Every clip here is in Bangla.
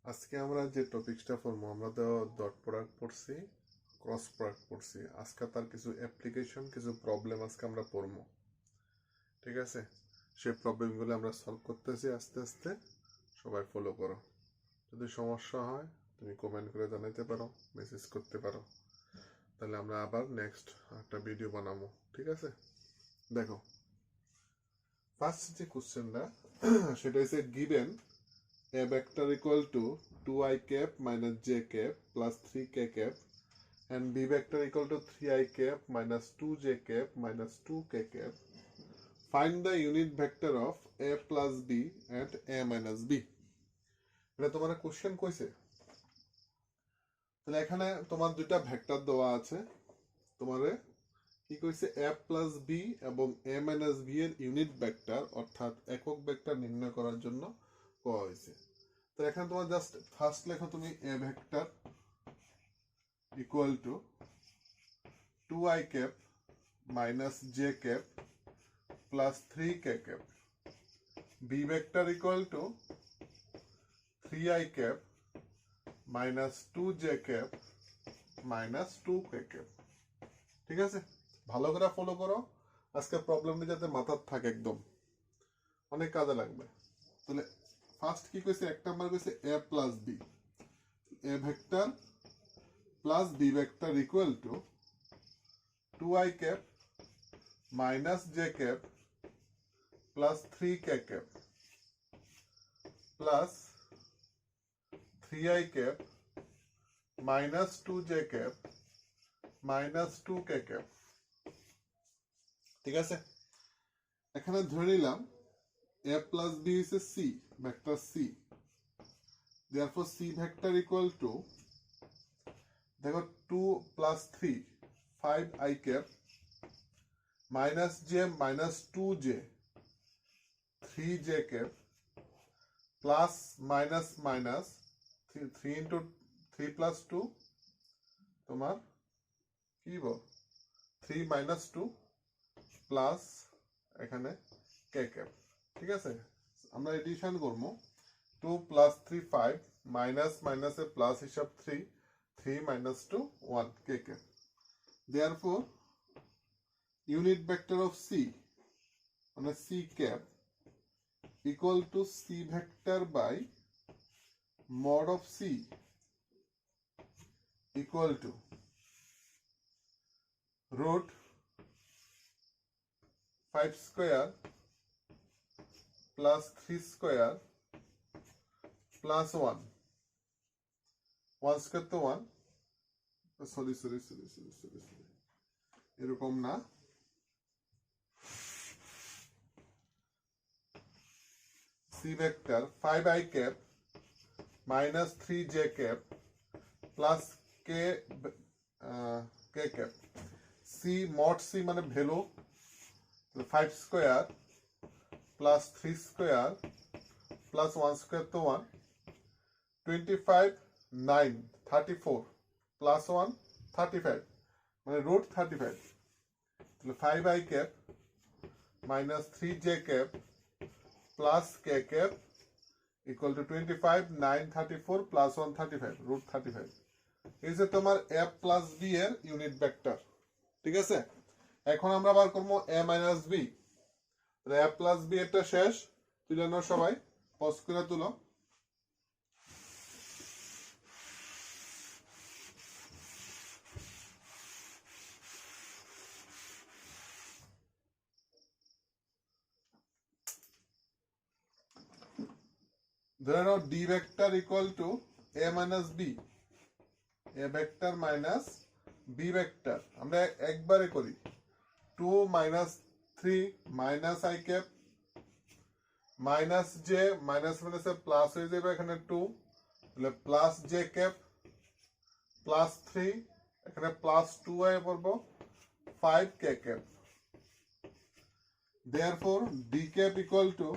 আজকে আমরা যে টপিকসটা পড়বো আমরা তো ডট প্রোডাক্ট পড়ছি, ক্রস প্রোডাক্ট পড়ছি। আজকে তার কিছু অ্যাপ্লিকেশন, কিছু প্রবলেম আজকে আমরা পড়বো। ঠিক আছে, সেই প্রবলেমগুলো আমরা সলভ করতেছি আস্তে আস্তে। সবাই ফলো করো। যদি সমস্যা হয় তুমি কমেন্ট করে জানাতে পারো, মেসেজ করতে পারো, তাহলে আমরা আবার নেক্সট একটা ভিডিও বানাবো। ঠিক আছে, দেখো ফার্স্ট যে কোশ্চেনটা সেটা হচ্ছে given a vector equal to 2i cap minus j cap plus 3k cap and b vector equal to 3i cap minus 2j cap minus 2k cap. Find the unit vector of a plus b and a minus b. এটা তোমার কোশ্চেন কইছে। তাহলে এখানে তোমার দুইটা ভেক্টর দেওয়া আছে। তোমারে কি কইছে a plus b এবং a minus b এর ইউনিট ভেক্টর অর্থাৎ একক ভেক্টর নির্ণয় করার জন্য কোয়া হয়েছে। তো এখানে তোমার জাস্ট ফার্স্ট লেখো তুমি a vector equal to 2i cap minus j cap plus 3k cap, b vector equal to 3i cap minus 2j cap minus 2k cap. ঠিক আছে, ভালো করে ফলো করো। আজকে প্রবলেমটা যাতে মাথার থাকে, একদম অনেক কাজে লাগবে। তাহলে ফার্স্ট কি কইছে, এক নাম্বার কইছে a plus b, a vector plus b vector equal to 2i cap minus j cap plus 3k cap plus 3i cap minus 2j cap minus 2k cap. ঠিক আছে, এখানে ধরে নিলাম a plus b is a c vector c, therefore c vector equal to, দেখো 2 plus 3 5i cap minus j minus 2j 3j cap plus minus minus 3 into 3 plus 2 তোমার কি বল 3 minus 2 প্লাস এখানে k cap। ঠিক আছে, আমরা এডিশন করব 2 plus 3 5 minus minus এ প্লাস হিসাব 3 3 minus 2 1 k cap. Therefore unit vector of c মানে c cap equal to c vector by mod of c equal to root 5 square plus 3 square plus 1 1 square তো 1 সরি এরকম না, c vector 5i cap minus 3j cap plus k cap, c mod c মানে value 5 square plus 3 square plus 1 square তো 1 25 9 34 plus 1 35 মানে root 35, তাহলে 5i cap minus 3j cap plus k cap equal to 25 9 34 plus 1 35 root 35. এই যে তোমার a plus b এর ইউনিট ভেক্টর। ঠিক আছে, এখন আমরা বার করব a minus b। তাহলে a plus b এটা শেষ, তুলে নাও সবাই, পজ করে তুলো। ধরে নাও d vector equal to a minus b, a vector minus b vector আমরা একবারে করি 2 minus 3 minus i cap minus j minus minus A plus হয়ে যাবে এখানে 2, তাহলে প্লাস j cap প্লাস 3 এখানে প্লাস 2i পড়ব 5k cap. Therefore d cap equal to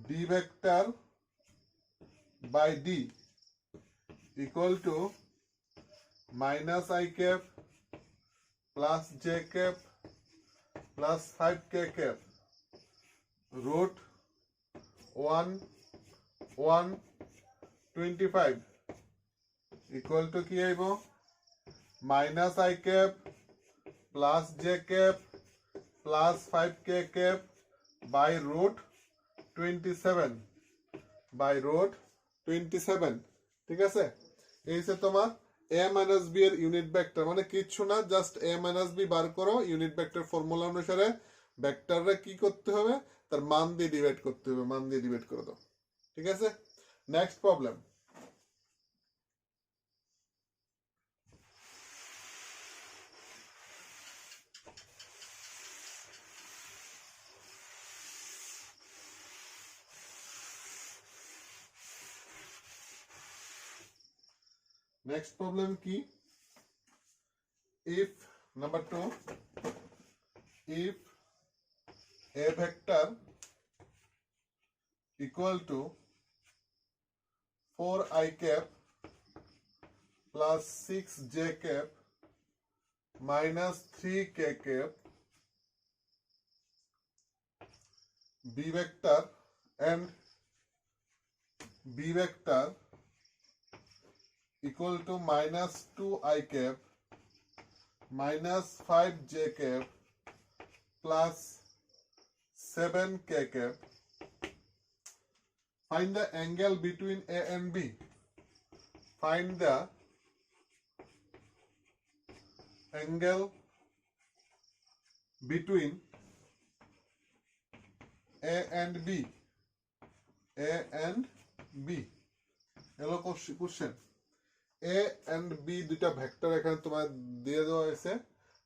d vector by d equal to minus i cap plus j cap plus 5k cap root 1 125 equal to কি আইব minus I cap plus j cap plus 5k cap by root 27 by root 27 ঠিক আছে এই যে তোমার a minus b এর ইউনিট ভেক্টর মানে কিছু না জাস্ট a minus b বার করো ইউনিট ভেক্টর ফর্মুলা অনুসারে ভেক্টররে কি করতে হবে তার মান দিয়ে ডিভাইড করতে হবে মান দিয়ে ডিভাইড করে দাও ঠিক আছে next problem next problem key if number 2 if a vector equal to 4 I cap plus 6 j cap minus 3 k cap b vector and b vector equal to minus 2 I cap minus 5 j cap plus 7 k cap. Find the angle between A and B. Find the angle between A and B. A and B. Hello question. A and B দুটা ভেক্টর এখানে তোমার দিয়ে দেওয়া হয়েছে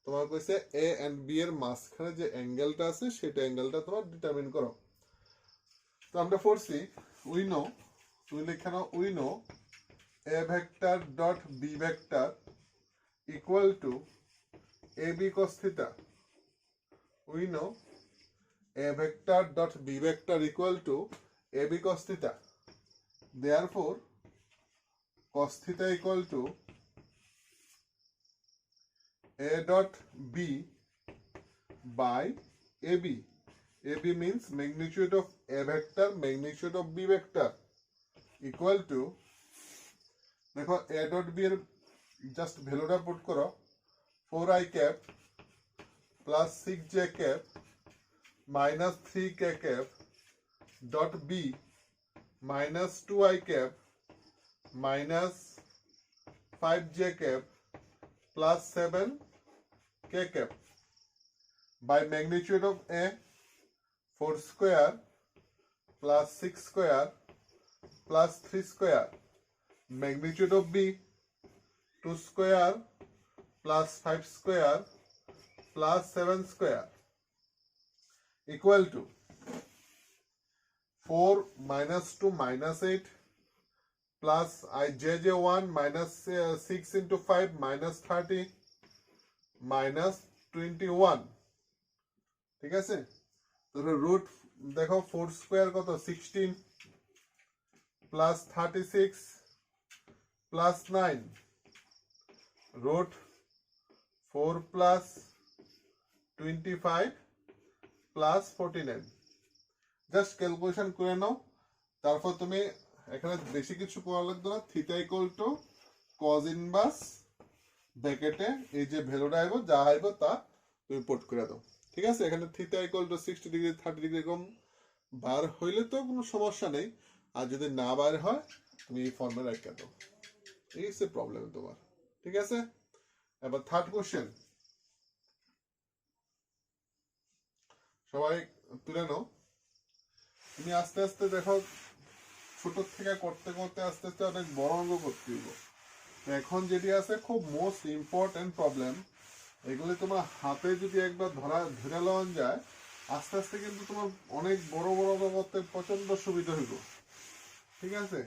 তোমার কইছে A and B এর মাঝখানে যে অ্যাঙ্গেলটা আছে সেটা অ্যাঙ্গেলটা তোমার ডিটারমিন করো তো আমরা পড়ছি উই নো তুমি লিখে now we know A vector dot B vector equal to AB cos theta we know A vector dot B vector equal to AB cos theta therefore cos theta equal to A dot B by AB. AB means magnitude of A vector, magnitude of B vector equal to देखो A dot B এর just ভ্যালুটা পুট করো 4I cap plus 6j cap minus 3k cap dot B minus 2I cap minus 5j cap plus 7k cap by magnitude of A 4 square plus 6 square plus 3 square magnitude of B 2 square plus 5 square plus 7 square equal to 4 minus 2 minus 8 plus ij1 minus 6 into 5 minus 30 minus 21 ঠিক আছে তাহলে রুট দেখো 4 স্কয়ার কত 16 plus 36 plus 9 root 4 plus 25 plus 49 just calculation করে নাও তারপর তুমি এখানে বেশি কিছু করা লাগবে না theta equal to cos inverse ব্র্যাকেটে এই যে ভ্যালুটা আইবো যা আইবো তা তুমি পুট করে দাও ঠিক আছে এখানে theta equal to 60 degree 30 degree কম বার হইলে তো কোনো সমস্যা নেই আর যদি না বার হয় তুমি এই ফর্মে রেখে দাও এই হচ্ছে প্রবলেম তোমার ঠিক আছে এবার থার্ড কোশ্চেন সবাই তুলে নাও তুমি আস্তে আস্তে দেখো ছোট থেকে করতে করতে আস্তে আস্তে অনেক বড় অঙ্ক করতে হবে এখন যেটি আছে খুব মোস্ট ইম্পর্টেন্ট প্রবলেম এগুলি তোমার হাতে যদি একবার ধরে লওয়া যায় আস্তে আস্তে কিন্তু তোমার অনেক বড় বড় অঙ্ক করতে প্রচন্ড সুবিধা হইব ঠিক আছে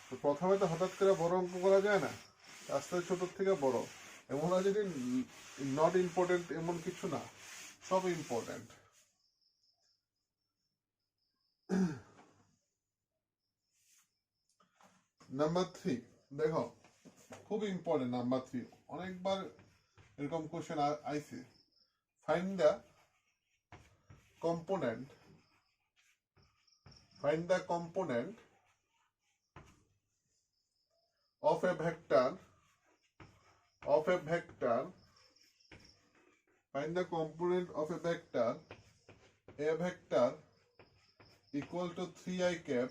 তো প্রথমে তো হঠাৎ করে বড় অঙ্ক করা যায় না আস্তে ছোট থেকে বড় এমন না যদি নট ইম্পর্টেন্ট এমন কিছু না সব ইম্পর্টেন্ট নাম্বার 3 দেখো খুব ইম্পর্টেন্ট নাম্বার 3 অনেকবার এরকম কোশ্চেন আইছে find the component of a vector, find the component of a vector equal to 3i cap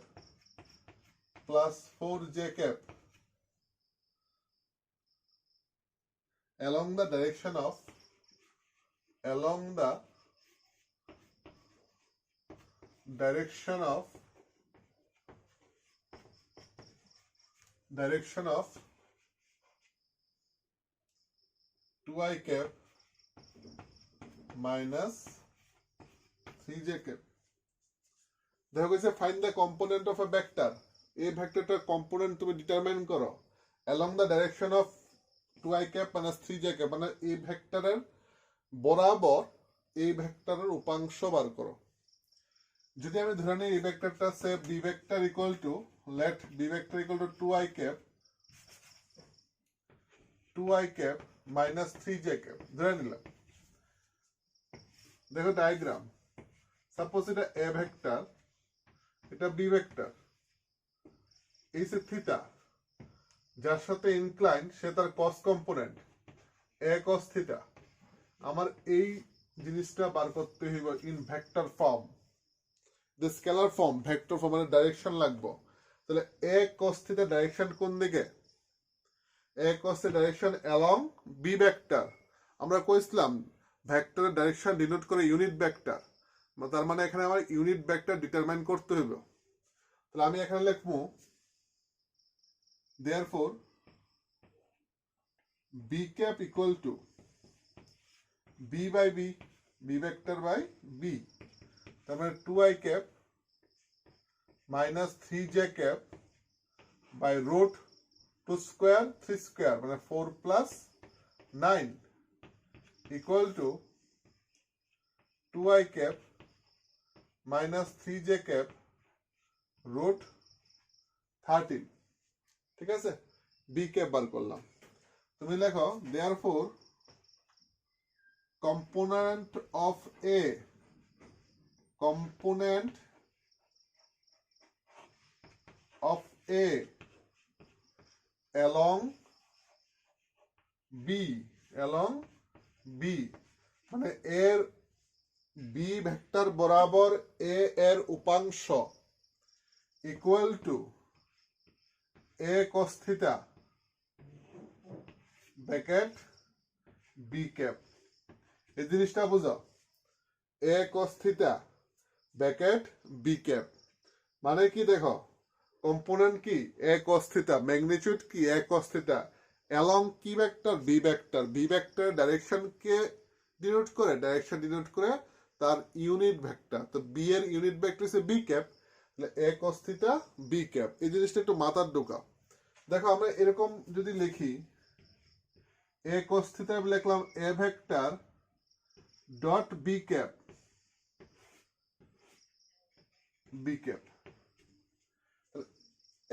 plus 4j cap along the direction of direction of 2i cap minus 3j cap. দেখো কইছে find the component of A vector, এই ভেক্টরটার কম্পোনেন্ট তুমি ডিটারমাইন করো along the direction of 2i cap minus 3j cap, মানে এই ভেক্টরের বরাবর এই ভেক্টরের উপাংশ বার করো। যদি আমি ধরে নিই এই ভেক্টরটা say B vector equal to, let B vector equal to 2i cap minus 3j cap ধরে নিলাম। দেখো ডায়াগ্রাম, সাপোজ এটা এ ভেক্টর, এটা বি ভেক্টর, এই সে থিটা, যার সাথে ইনক্লাইন সে তার কস কম্পোনেন্ট এ কস থিটা। আমার এই জিনিসটা বার করতে হইব in vector form, the scalar form, vector form মানে ডাইরেকশন লাগবো। তাহলে এ কস থিটা ডাইরেকশন কোন দিকে? A cos theta direction along B vector. আমরা কইছিলাম ভেক্টরের ডাইরেকশন ডিনোট করে ইউনিট ভেক্টর, তার মানে এখানে আমার ইউনিট ভেক্টর ডিটারমাইন করতে হইব। তাহলে আমি এখানে লিখবো therefore b cap equal to b by b, b vector by b, তার মানে 2i cap minus 3j cap by root 2 square 3 square মানে 4 plus 9 equal to 2i cap minus 3j cap root 13। ঠিক আছে, বি ক্যাপ বার করলাম। তুমি লেখো therefore component of A along B মানে এর বি ভেক্টর বরাবর এ এর উপাংশ equal to A cos theta bracket B cap. এই জিনিসটা বুঝো, A cos theta bracket B cap মানে কি? দেখো কম্পোনেন্ট কি? এ cos থিটা, ম্যাগনিটিউড কি? এ cos থিটা, অ্যালং কি vector? B vector. B vector direction কে ডিনোট করে? ডাইরেকশন ডিনোট করে তার ইউনিট ভেক্টর। তো বি এর ইউনিট ভেক্টর হচ্ছে বি ক্যাপ, তাহলে A cos theta B cap. এই জিনিসটা একটু মাথার ঢোকাও। দেখো আমরা এরকম যদি লিখি এ cos থিটা লিখলাম A vector dot B cap,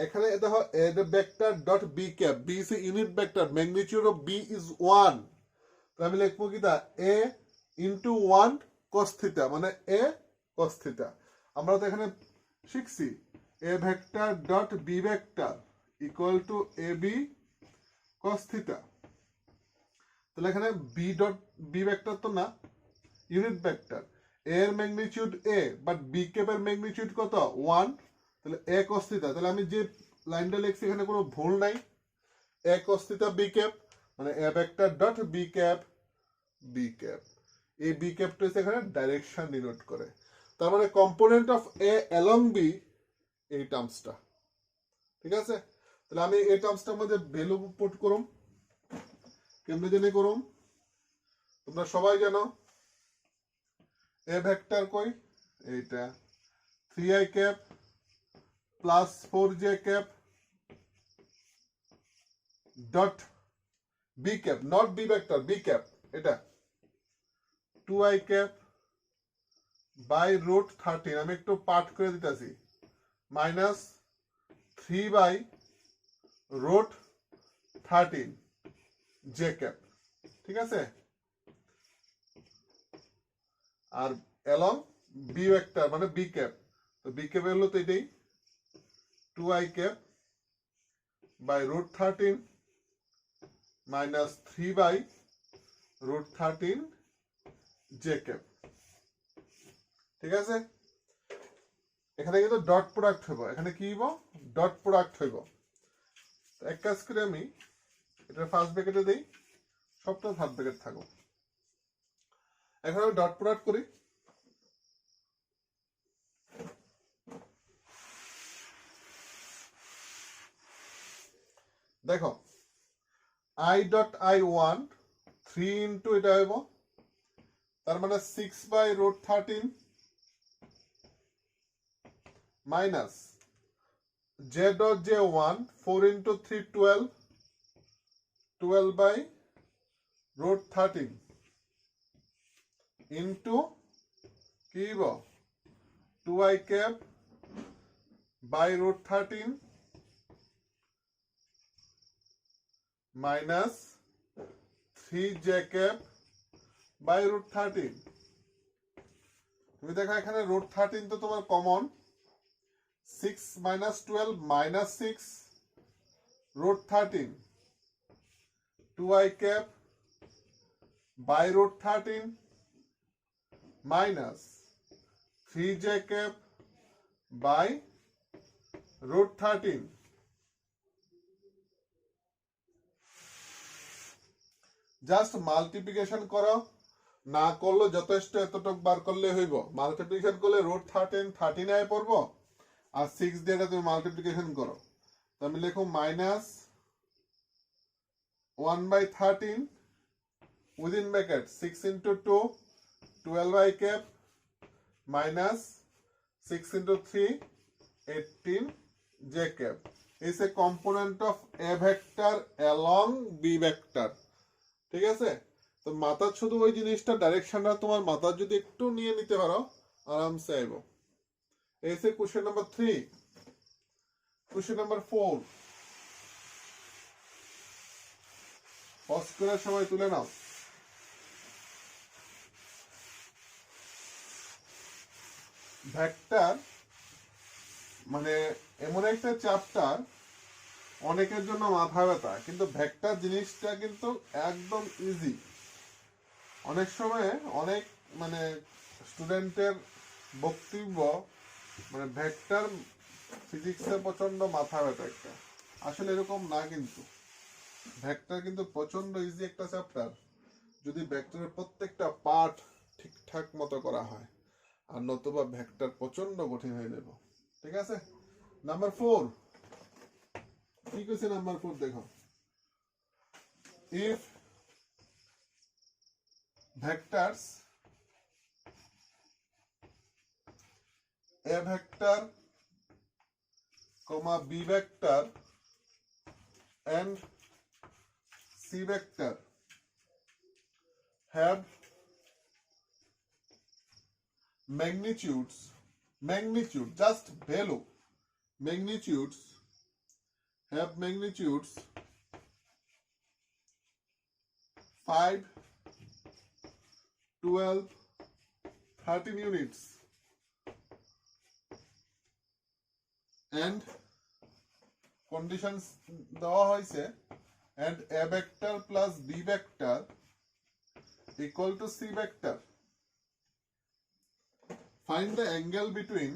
এখানে দেখো A vector dot B cap, B is unit vector, magnitude of B is 1, তো আমি লিখবো কি the A into 1 cos theta মানে এ cos থিটা। আমরা তো এখানে শিখছি A vector dot B vector equal to A B cos theta. তাহলে এখানে বি ডট বি ভেক্টর তো না, ইউনিট ভেক্টর, এর ম্যাগনিটিউড এ, বাট বি ক্যাপের ম্যাগনিটিউড কত? 1, তাহলে এ cos থিটা। তাহলে আমি যে লাইনটা লিখছি এখানে কোনো ভুল নাই, A cos theta B cap মানে A vector dot B cap. এই বি ক্যাপটা হচ্ছে এখানে ডাইরেকশন ডিনোট করে, তার মানে component of A along B এই টার্মসটা। ঠিক আছে, তাহলে আমি এই টার্মসটার মধ্যে ভ্যালু পুট করুম। কেমনে জেনে করুম? তোমরা সবাই জানো এ ভেক্টর কই? এইটা 3i cap plus 4j cap dot B cap, not B vector, B cap এটা 2i cap বাই রুট 13, আমি একটু পাঠ করে দিতেছি, minus 3 by root 13 j cap। ঠিক আছে, আর অ্যালং বি ভেক্টর মানে বি ক্যাপ, তো বি ক্যাপ হলো তো এটাই 2i cap by root 13 minus 3 by root 13 j cap. ঠিক আছে, এখানে কিন্তু ডট প্রোডাক্ট হইব, এখানে কি হইব ডট প্রোডাক্ট হইব। এক কাজ করে আমি এটা ফার্স্ট ব্র্যাকেটে দেই, সবটা থার্ড ব্র্যাকেট থাকুক। এখন আমি ডট প্রোডাক্ট করি। দেখো i ডট i1 3 ইন্টু এটা হইব, তার মানে 6 by root 13 minus j dot j1 4 into 3 12 12 by root 13 into কি হইব 2i cap by root 13 minus 3j cap by root 13। তুমি দেখো এখানে রুট 13 তো তোমার common, 6 minus 12 minus 6 root 13 2i cap by root 13 minus 3j cap by root 13। Just multiplication করো, না করলে যথেষ্ট এতটুক বার করলে হইব। মাল্টিপ্লিকেশন করলে রুট 13 39 পড়বো, আর 6 দিয়ে তুমি মাল্টিপ্লিকেশন করো, তো আমি লিখো minus 1 by 13 within bracket 6 into 2 12i cap minus 6 into 3 18 j cap is a component of a vector along b vector। ঠিক আছে, তো মাথার শুধু ওই জিনিসটা ডাইরেকশনটা তোমার মাথার যদি একটু নিয়ে নিতে পারো আরামসে আইব। এসে question number 3, question number 4 pause করে সময় তুলে নাও। ভেক্টর মানে এমন একটা চ্যাপ্টার অনেকের জন্য মাথা ব্যথা, কিন্তু ভেক্টর জিনিসটা কিন্তু একদম ইজি। অনেক সময় অনেক মানে স্টুডেন্টের বক্তব্য মানে ভেক্টর ফিজিক্সে প্রচন্ড মাথা ব্যথা একটা, আসলে এরকম না। কিন্তু ভেক্টর কিন্তু প্রচন্ড ইজি একটা চ্যাপ্টার, যদি ভেক্টরের প্রত্যেকটা পার্ট ঠিকঠাক মতো করা হয়, আর নতুবা ভেক্টর প্রচন্ড কঠিন হয়ে যাব। ঠিক আছে, নাম্বার 4 কি কইছে? নাম্বার 4 দেখো, if vectors a vector comma b vector and c vector have magnitudes just value magnitudes have magnitudes 5 12 13 units and conditions দেওয়া হয়েছে and a vector plus b vector equal to c vector. Find the angle between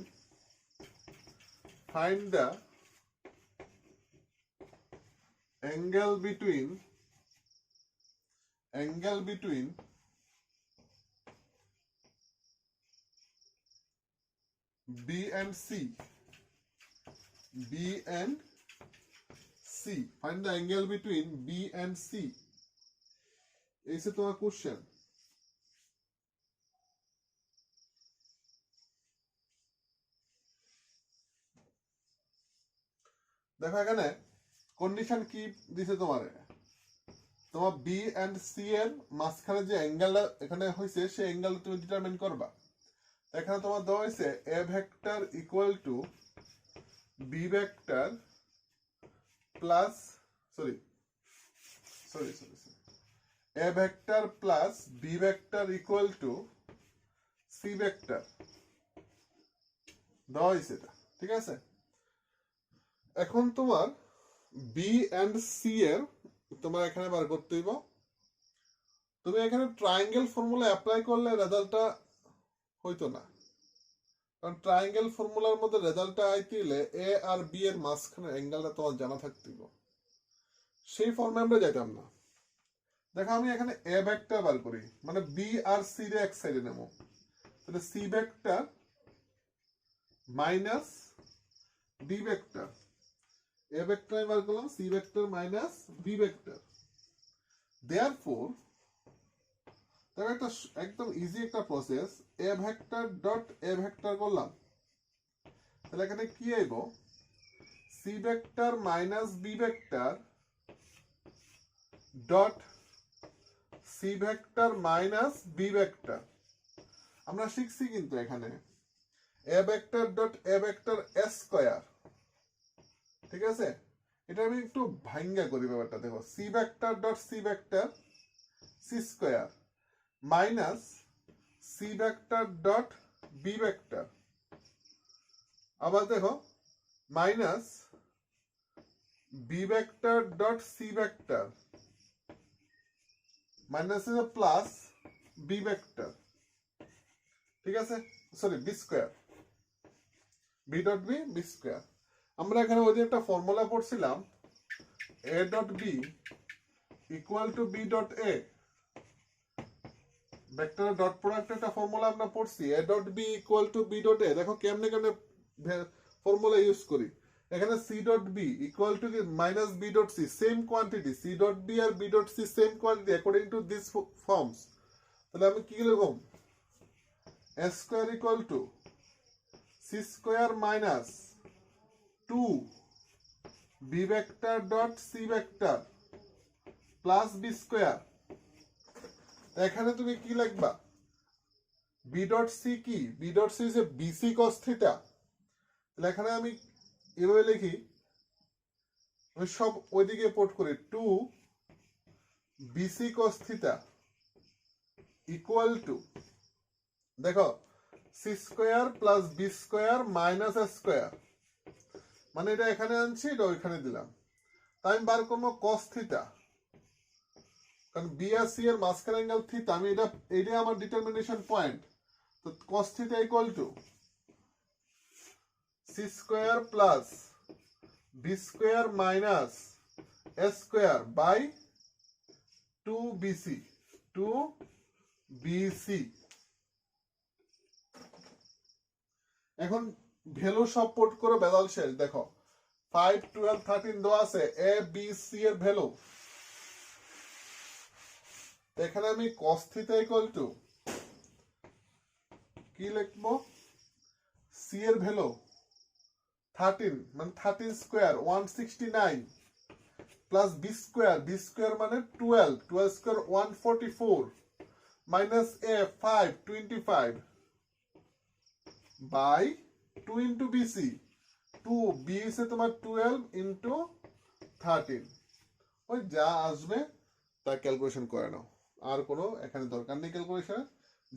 B and C. Find the angle between B and C. ऐसे तो क्वेश्चन। देखो এখানে কন্ডিশন কি দিছে তোমারে, তোমার বি এন্ড সি এর মাঝখানে যে অ্যাঙ্গেলটা এখানে হইছে সেই অ্যাঙ্গেল তুমি ডিটারমিন করবা। এখানে তোমার দেওয়া হয়েছে A vector equal to B vector plus A vector plus B vector equal to C vector দেওয়া হয়েছে এটা। ঠিক আছে, এখন তোমার বি এন্ড সি এর তোমার এখানে বার করতে হইব। তুমি এখানে ট্রায়াঙ্গেল ফর্মুলা অ্যাপ্লাই করলে রেজাল্টটা হইতো না, কারণ ট্রায়াঙ্গেল ফর্মুলার মধ্যে রেজাল্টটা আইতে হলে এ আর বি এর মাঝখানে অ্যাঙ্গেলটা তোমার জানা থাকতে হইব। সেই ফর্মে আমরা যাইতাম না। দেখো আমি এখানে এ ভেক্টর বার করি, মানে বি আর সি রে এক সাইডে নেব, তাহলে C vector minus B vector, A vector আমি বার করলাম, C vector minus B vector. Therefore দেখো একটা একদম ইজি একটা process, A vector dot A vector করলাম, তাহলে এখানে কি আইব, C vector minus B vector dot C vector minus B vector. আমরা শিখছি কিন্তু এখানে A vector dot A vector square, ঠিক আছে? এটা আমি একটু ভাঙ্গা করি ব্যাপারটা। দেখো C vector dot C vector C square minus C vector dot B vector, আবার দেখো minus B vector dot C vector minus plus B vector, ঠিক আছে? Sorry B square, B dot B B square. আমরা এখানে ওই দিন একটা ফর্মুলা পড়ছিলাম, A dot B equal to B dot A, ভেক্টরের ডট প্রোডাক্ট একটা ফর্মুলা আমরা পড়ছি, A dot B equal to B dot A. দেখো কেমনে কেমনে ফর্মুলা ইউজ করি। এখানে C dot B equal to minus B dot C, same quantity, C dot B আর B dot C same quantity according to this forms. তাহলে আমি কি লিখব, A square equal to C square minus 2 B vector dot C vector plus B square. এখানে তুমি কি লিখবা, বি ডট সি কি, B dot C is A BC cos theta. তাহলে এখানে আমি এভাবে লিখি, আমি সব ওইদিকে পোর্ট করি, 2 BC cos theta equal to, দেখো C square plus B square minus A square, মানে এটা এখানে আনছি, এটা ওইখানে দিলাম। তাই আমি বার করবো কস থিটা, কারণ বি আর সি এর মাঝখানে অ্যাঙ্গেল থিটা, আমি এটা আমার ডিটারমিনেশন পয়েন্ট। তো cos theta equal to C square plus B square minus A square by 2 BC. এখন ভ্যালু সব পুট করে বেদাল শেষ। দেখো 5 12 13 দেওয়া আছে, এ বি সি এর ভ্যালু। এখানে আমি cos থিটা ইকুয়াল টু কি লিখবো, সি এর ভ্যালু 13 মানে 13 স্কয়ার 169 প্লাস বি স্কয়ার মানে 12 square 144 minus A 5 25 by 2 into BC, 2 B সে তোমার 12 ইন্টু 13, ওই যা আসবে তা ক্যালকুলেশন করে নাও, আর কোনো এখানে দরকার নেই ক্যালকুলেশন,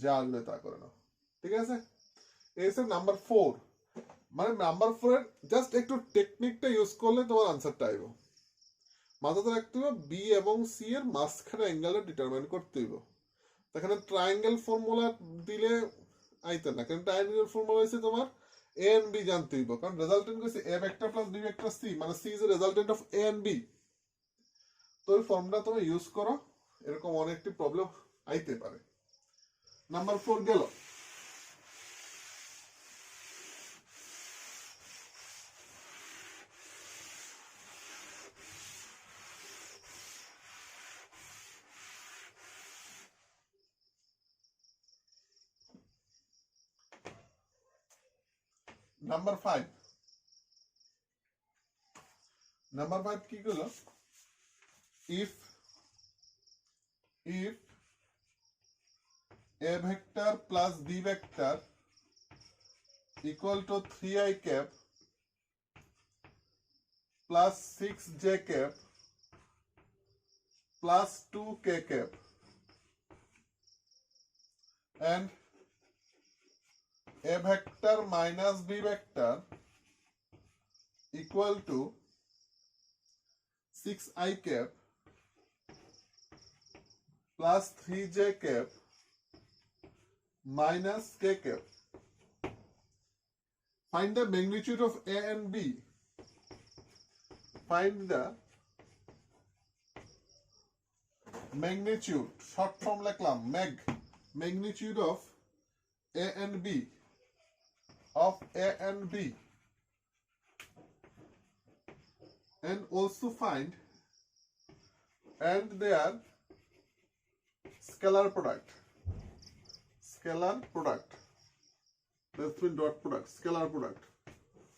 যা আসবে তা করে নাও, ঠিক আছে? এই হচ্ছে নাম্বার 4। মানে নাম্বার 4 এর জাস্ট একটু টেকনিকটা ইউজ করলে তোমার আনসারটা আইব। মাথাতে রাখতে হবে বি এবং সি এর মাঝখানে অ্যাঙ্গেলটা ডিটারমাইন করতে হইব। এখানে ট্রায়াঙ্গেল ফর্মুলা দিলে আইতে না, কারণ ট্রায়াঙ্গেল ফর্মুলা হইছে তোমার এ এন্ড বি জানতে হইব, কারণ রেজাল্টেন্ট হইছে A vector plus B vector C, মানে C is A resultant of A and B. তো এই ফর্মুলা তুমি ইউজ করো, এরকম অনেকটি প্রবলেম আইতে পারে। নাম্বার 4 গেল। নাম্বার 5 কি হলো, if a vector plus b vector equal to 3i cap plus 6j cap plus 2k cap and a vector minus b vector equal to 6i cap plus 3j cap minus k cap. Find the magnitude of A and B. Find the magnitude, short form লিখলাম magnitude of A and B, and also find and their scalar product. That's been dot product, scalar product.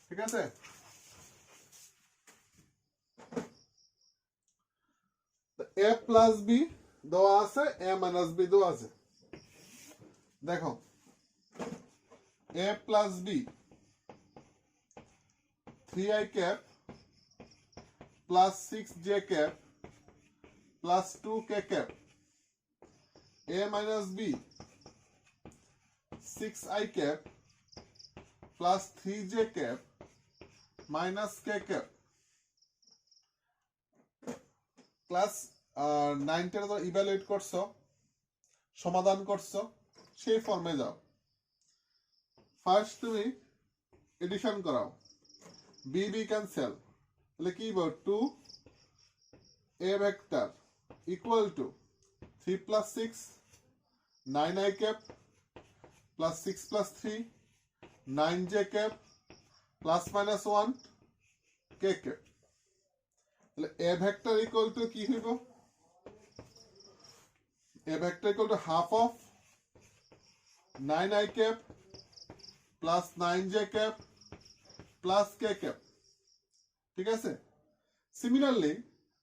ঠিক আছে? A plus B দেওয়া আছে, A minus B দেওয়া আছে। দেখো A plus B 3i cap plus 6j cap plus 2k cap. A minus B 6i cap plus 3j cap minus k cap. Class 9 তো ইভ্যালুয়েট করছো, সমাধান করছো, সেই ফর্মে যাও। ফার্স্ট তুমি এডিশন করাও, বি বি ক্যান্সেল, তাহলে কি বল 2 a vector equal two 3 plus 6 9i cap plus 6 plus 3 9j cap plus minus 1 k cap. তাহলে a ভেক্টর ইকুয়াল টু কি হইব? a vector equal to half of 9i cap plus 9j cap plus k cap. ঠিক আছে? সিমিলারলি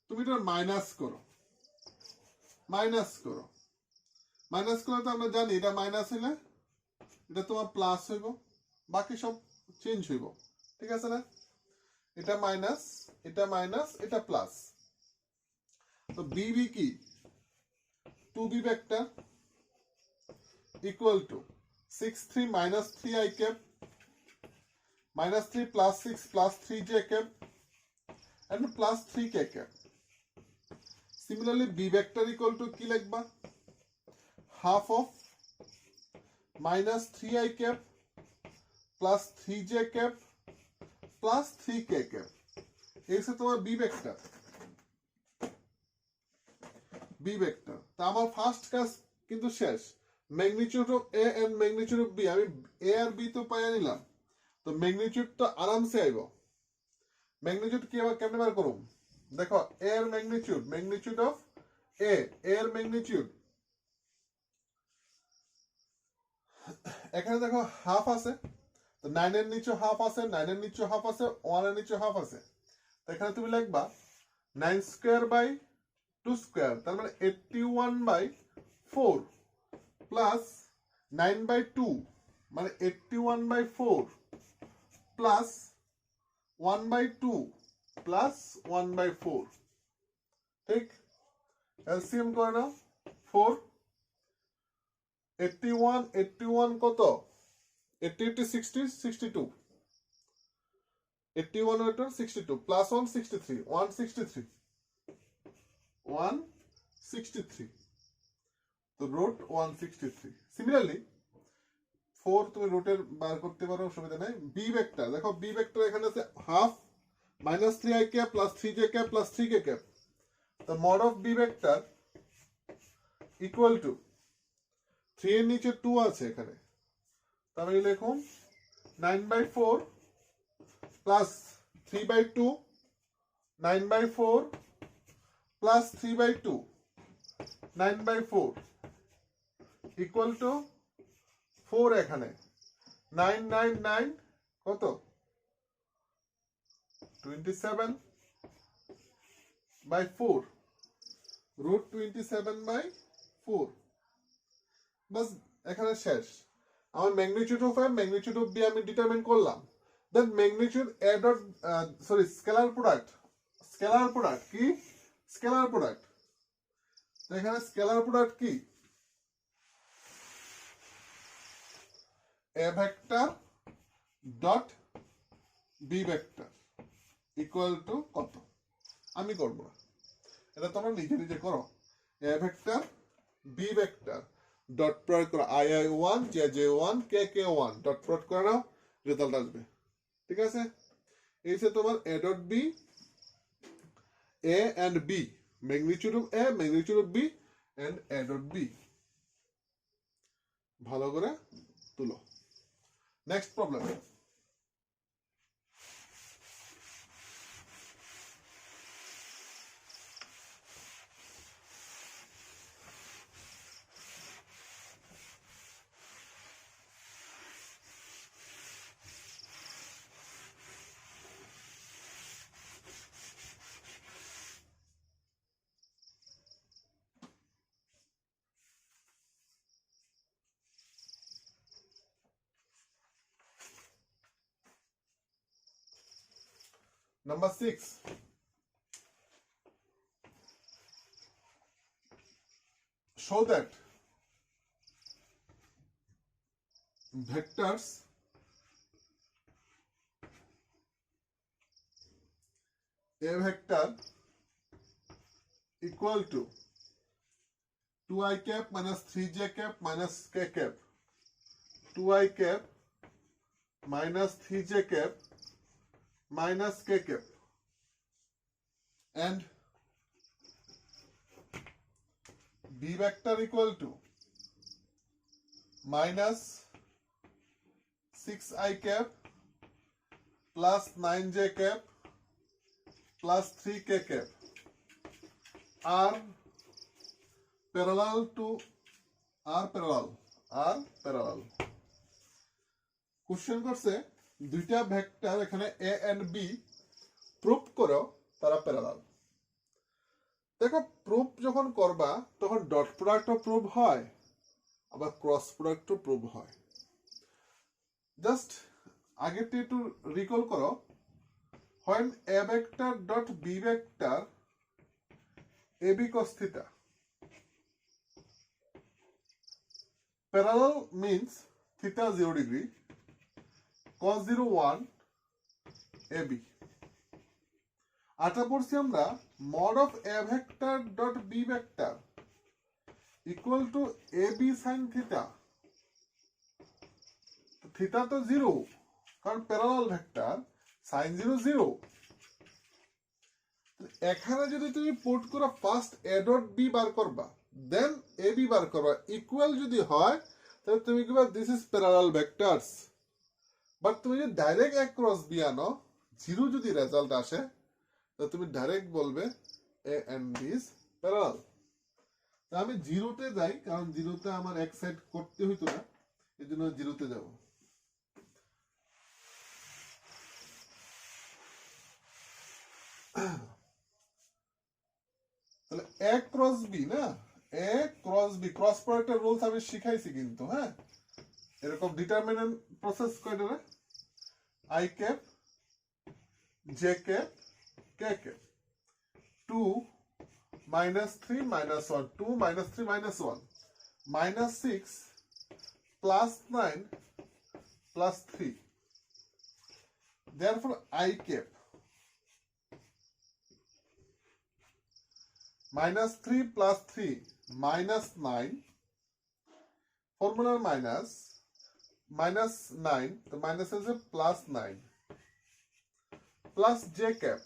তুমি এটা মাইনাস করো, তো আমরা জানি এটা মাইনাস হইলে এটা তোমার প্লাস হইব, বাকি সব চেঞ্জ হইব। ঠিক আছে না? এটা মাইনাস, এটা প্লাস। তো বিবি কি? 2b vector equal two 6 3 minus 3i cap minus 3 plus 6 plus 3j cap and plus 3k cap. Similarly, b vector equal to কি লিখবা? half of minus 3i cap plus 3j cap plus 3k cap. এই হচ্ছে তোমার b vector. তা আমার ফার্স্ট কাজ কিন্তু শেষ। Magnitude of a and magnitude of b, আমি a আর b তো পাইয়া নিলাম, তো ম্যাগনিটিউড তো আরামসে আইব। ম্যাগনিটিউড কি আবার কেমনে বার করুম? দেখো a এর ম্যাগনিটিউড অফ a এর ম্যাগনিটিউড, এখানে দেখো হাফ আছে, তো 9 এর নিচে হাফ আছে, 1 এর নিচে হাফ আছে। তো এখানে তুমি লিখবা 9 স্কয়ার বাই 2 স্কয়ার, তার মানে 81/4 প্লাস 9/2 মানে 81/4 প্লাস 1/2 প্লাস 1/4। ঠিক? এলসিএম করে নাও। 4 81 কত? 80 60 62, 81 ওটা 62 প্লাস 1 63 163, তো রুট 163। সিমিলারলি 4 তুমি রুটের বার করতে পারো, অসুবিধা নাই। বি ভেক্টর দেখো, বি ভেক্টর এখানে আছে half minus 3i cap plus 3j cap plus 3k cap. The mod of b vector equal to 3 এর নিচে 2 আছে এখানে, তাহলে লিখুন 9/4 plus 3/2 9/4 plus 3/2 9/4 equal to 4। এখানে 9 কত? 27/4 root 27/4। বাস এখানে শেষ। আমার magnitude of a magnitude of b আমি ডিটারমিন করলাম। Then magnitude a dot scalar product কি? Scalar product. এখানে স্কেলার প্রোডাক্ট কি? a vector dot b vector equal to কত? আমি করব না, এটা তোমরা নিজে নিজে করো। A vector B vector dot প্রয়োগ করো, i1 j1 k1 ডট প্রয়োগ করে নাও, রেজাল্ট আসবে। ঠিক আছে, এই হচ্ছে তোমার a dot b, a and b, magnitude of a, magnitude of b and a dot b। ভালো করে তুলো। Next problem, number 6, show that vectors a vector equal to 2i cap minus 3j cap minus k cap, 2i cap minus 3j cap minus k cap, and b vector equal to minus 6i cap plus 9j cap plus 3k cap are parallel to parallel। Question করছে দুইটা ভেক্টর এখানে a and b প্রুফ করো তারা প্যারালাল। দেখো প্রুফ যখন করবা তখন ডট প্রোডাক্টও প্রুভ হয়, আবার ক্রস প্রোডাক্টও প্রুভ হয়। জাস্ট আগেরটি একটু রিকল করো, when a vector dot b vector ab cos theta parallel means theta 0 degree, cos 0 1 ab। আটা পড়ছি আমরা mod of a vector dot b vector equal to ab sin theta, theta তো 0 কারণ প্যারালাল ভেক্টর, sin 0 0। এখানে যদি তুমি পুট করো ফার্স্ট a ডট b বার করবা, দেন ab বার করবা, ইকুয়াল যদি হয় তাহলে তুমি কি বলবা this is parallel vectors. But তুমি যদি ডাইরেক্ট a ক্রস b আনো, 0 যদি রেজাল্ট আসে তাহলে তুমি ডাইরেক্ট বলবে a and b is parallel। আমি 0-তে যাই, কারণ 0-তে আমার এক সাইড করতে হইতো না, এই জন্য 0-তে যাব। তাহলে a ক্রস b না, a ক্রস b ক্রস প্রোডাক্টের রুলস আমি শিখাইছি কিন্তু, হ্যাঁ এরকম ডিটারমিনেন্ট প্রসেস কয়টা রে, i cap j cap k cap, 2 minus 3 minus 1, 2 minus 3 minus 1, minus 6 plus 9 plus 3, therefore I cap minus 3 plus 3 minus 9, formula minus 9, the minus is a plus 9 plus j cap,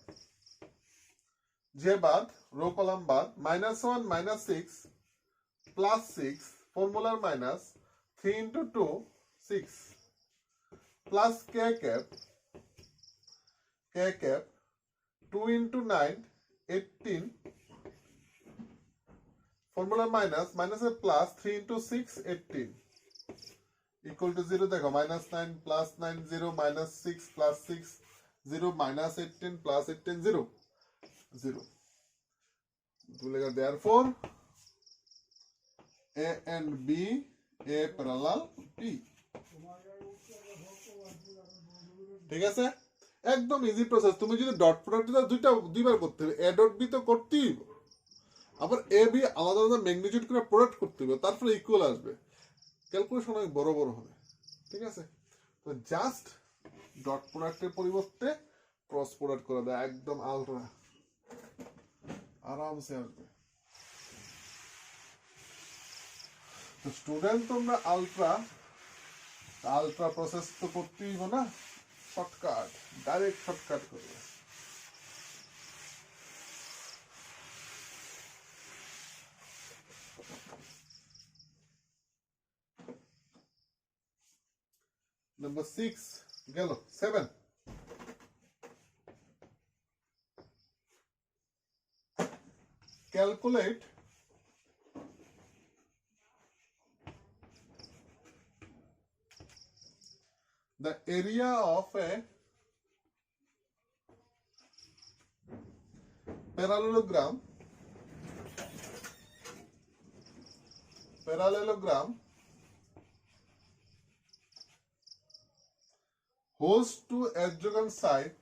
j बाद रो कॉलम बाद minus 1 minus 6 plus 6, formula minus 3 into 2 6 plus k cap 2 into 9 18, formula minus a plus 3 into 6 18 equal to 0। देखो minus 9 plus 9 0 minus 6 plus 6 0 minus 18 plus 18 0 0 बोलेगा therefore a and b a parallel b। ঠিক আছে, একদম ইজি প্রসেস। তুমি যদি ডট প্রোডাক্ট দুইবার করতে হবে, a ডট b তো করতেই হবে, আবার a b আলাদা আলাদা ম্যাগনিটিউড করে প্রোডাক্ট করতে হবে, তারপরে ইকুয়াল আসবে, ক্যালকুলেশন অনেক বড় বড় হবে। ঠিক আছে, তো জাস্ট ডট প্রোডাক্টের পরিবর্তে ক্রস প্রোডাক্ট করে দেয়, একদম আলট্রা। আরামসে আসবে। তো স্টুডেন্ট তোমরা আলট্রা প্রসেস তো করতেই হবে না, শর্টকাট, ডাইরেক্ট শর্টকাট করবে। নাম্বার 6 গেল। 7 calculate the area of a parallelogram whose two adjacent side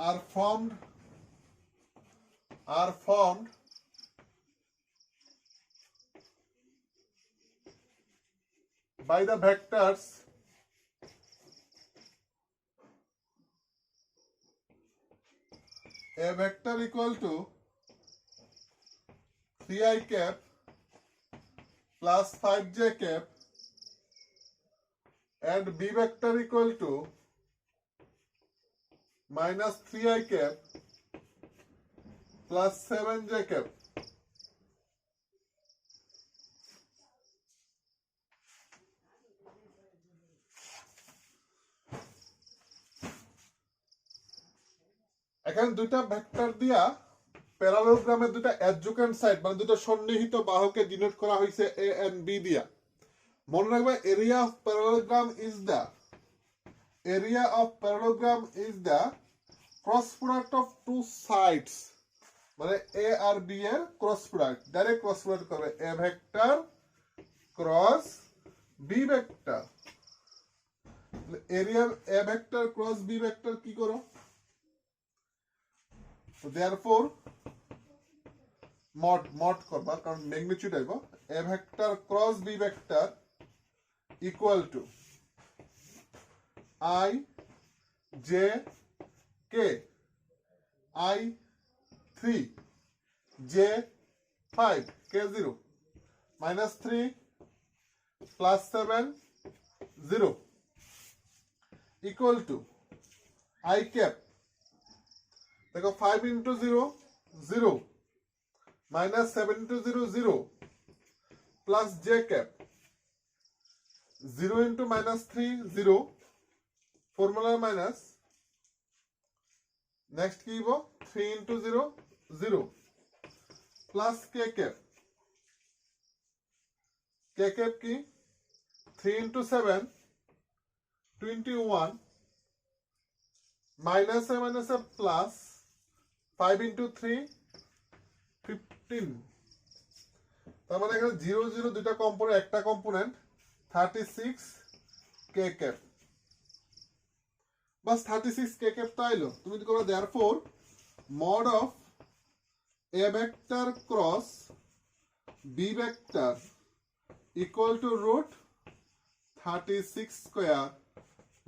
are formed by the vectors a vector equal to 3i cap plus 5j cap and b vector equal to minus 3i cap plus 7j cap. এখানে দুইটা ভেক্টর দিয়া প্যারালোগ্রামের দুইটা অ্যাডজুকেন্ট সাইড মানে দুটো সন্নিহিত বাহুকে ডিনোট করা হয়েছে এ এন্ড বি দিয়া। মনে রাখবে area of parallelogram is the cross product of two sides, মানে এ আর বি এর cross product, direct cross product করবে A vector cross B vector. Area A vector cross B vector কি করো? So therefore mod করবা, কারণ ম্যাগনিটিউড আইব। a vector cross b vector equal to I j k I 3 j 5 k 0 minus 3 plus 7 0 equal to I cap, देखो 5 into 0 0 minus 7 into 0 0 plus j cap 0 into minus 3 0 formula minus next কি হবো 3 into 0 0 plus k cap কি 3 into 7 21 minus a plus 5 into 3 15, তার মানে এখানে 0 0 দুইটা কম্পোনেন্ট, একটা কম্পোনেন্ট 36 কে ক্যাপ, বাস 36 কে ক্যাপ তো আইলো। তুমি কি করো therefore mod of a vector cross b vector equal to root 36 square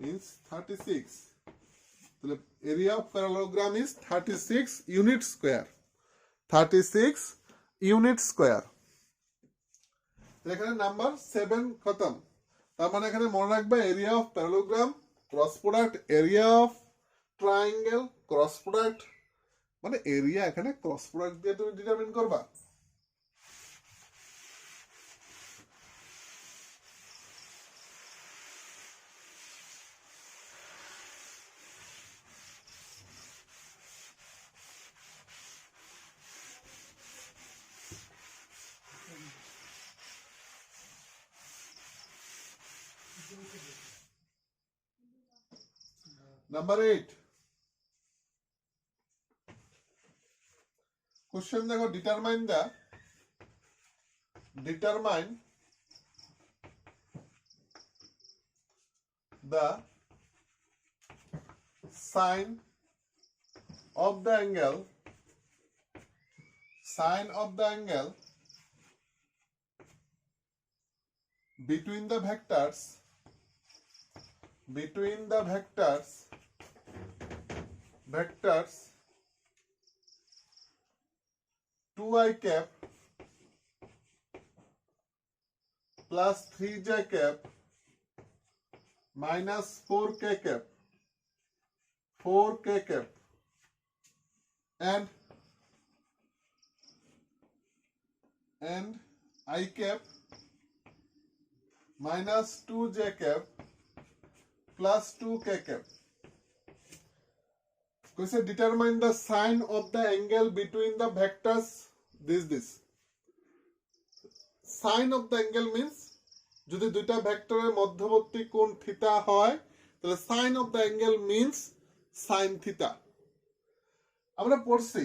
means 36. তাহলে area of parallelogram is 36 unit square, 36 unit square। এখানে নাম্বার 7 খতম। তার মানে এখানে মনে রাখবে area of parallelogram cross product, area of triangle cross product, মানে এরিয়া এখানে ক্রস প্রোডাক্ট দিয়ে তুমি ডিটারমিন করবা। Number 8 question দেখো, determine the sine of the angle sine of the angle between the vectors 2i cap plus 3j cap minus 4k cap and I cap minus 2j cap plus 2k cap. Question: determine the sine of the angle between the vectors this. Sine of the angle means যদি দুইটা ভেক্টরের মধ্যবর্তী কোণ থিটা হয় তাহলে sine of the angle means sine theta. আমরা পড়ছি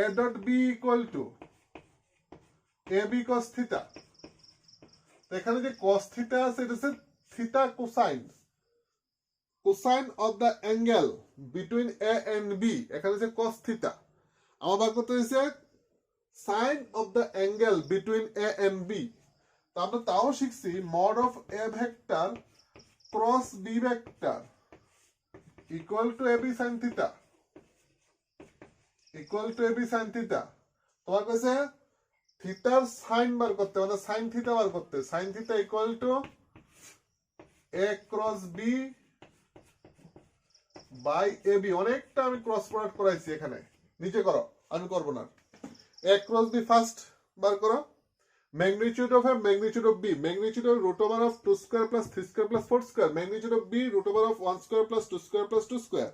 a dot b equal to ab cos theta. এখানে যে cos থিটা আছে এটা হচ্ছে theta cosine of the angle between a and b, এখানে হচ্ছে cos থিটা। আমার বার করতে হয়েছে sine of the angle between a and b। তো আমরা তাও শিখছি mod of a vector cross b vector equal to ab sin theta তোমার কাছে থিটার সাইন বার করতে মানে সাইন থিটা বার করতে, sine theta equal to a cross b by ab। অনেকটা আমি ক্রস প্রোডাক্ট করাইছি, এখানে নিচে করো, আমি করব না। a ক্রস b ফার্স্ট বার করো, magnitude of a, magnitude of b, magnitude of root over of 2 square plus 3 square plus 4 square, magnitude of b root over of 1 square plus 2 square plus 2 square।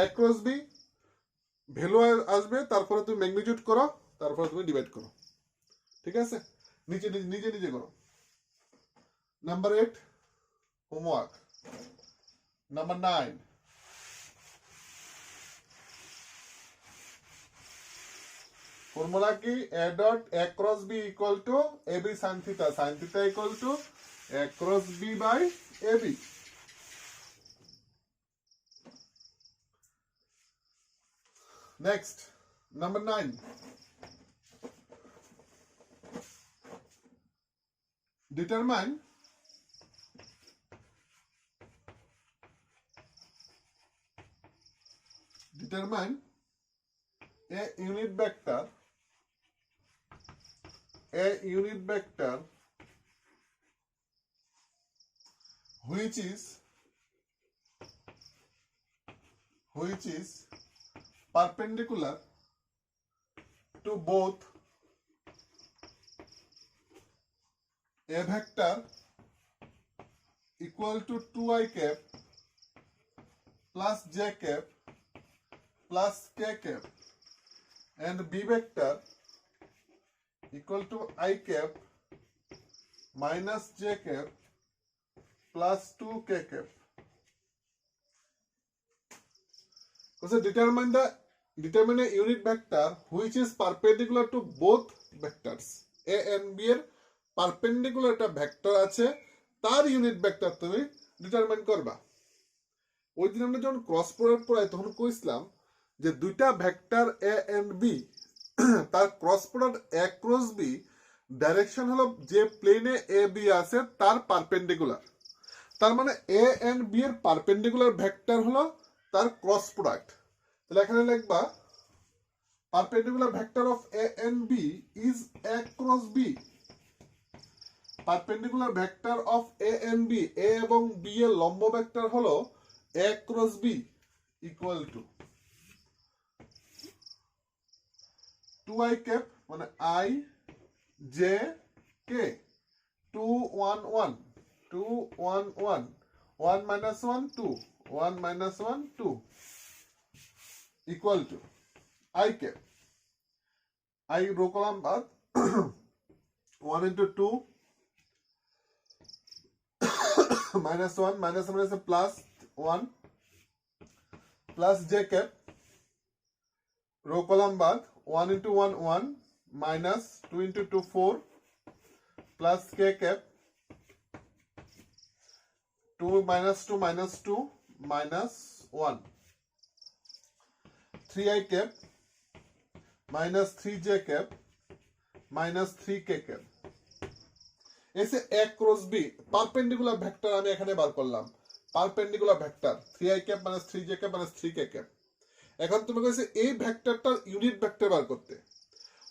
a cross b value আসবে, তারপরে তুমি ম্যাগনিটিউড করো, তারপরে তুমি ডিভাইড করো। ঠিক আছে, নিজে করো। Number 8 homework. নাম্বার 9 ফর্মুলা কি? a dot a cross b equal to ab sin theta equal to a cross b by ab। Next, number 9. Determine a unit vector which is perpendicular to both a vector equal to 2i cap plus j cap plus k cap and b vector equal to I cap minus j cap plus 2k cap. So determine a unit vector which is perpendicular to both vectors a and b এর পারপেন্ডিকুলার একটা ভেক্টর আছে, তার ইউনিট ভেক্টর তুমি ডিটারমাইন করবা। ওই দিন আমরা যখন ক্রস প্রোডাক্ট পড়াই তখন কইছিলাম যে দুইটা ভেক্টর a and b তার cross product a cross b direction হলো যে প্লেনে a b আছে তার পারপেন্ডিকুলার। তার মানে a and b এর পারপেন্ডিকুলার ভেক্টর হলো তার ক্রস প্রোডাক্ট। তাহলে এখানে লিখবা perpendicular vector of a and b is a cross b। Perpendicular vector of a and b, a এবং b এর লম্ব ভেক্টর হলো a cross b equal to 2i cap মানে i j k 2 1 1 2 1 1 1 minus 1 2 1 minus 1 2 equal to I cap I row column baad 1 into 2 minus 1 minus plus 1 plus j cap row column baad 1 into 1 1 minus 2 into 2 4 plus k cap 2 minus 2 minus 2 minus 1 3i cap minus 3j cap minus 3k cap ऐसे a cross b perpendicular vector আমি এখানে বার করলাম perpendicular vector 3i cap minus 3j cap minus 3k cap এখন তুমি কইছে এই ভেক্টরটার ইউনিট ভেক্টর বার করতে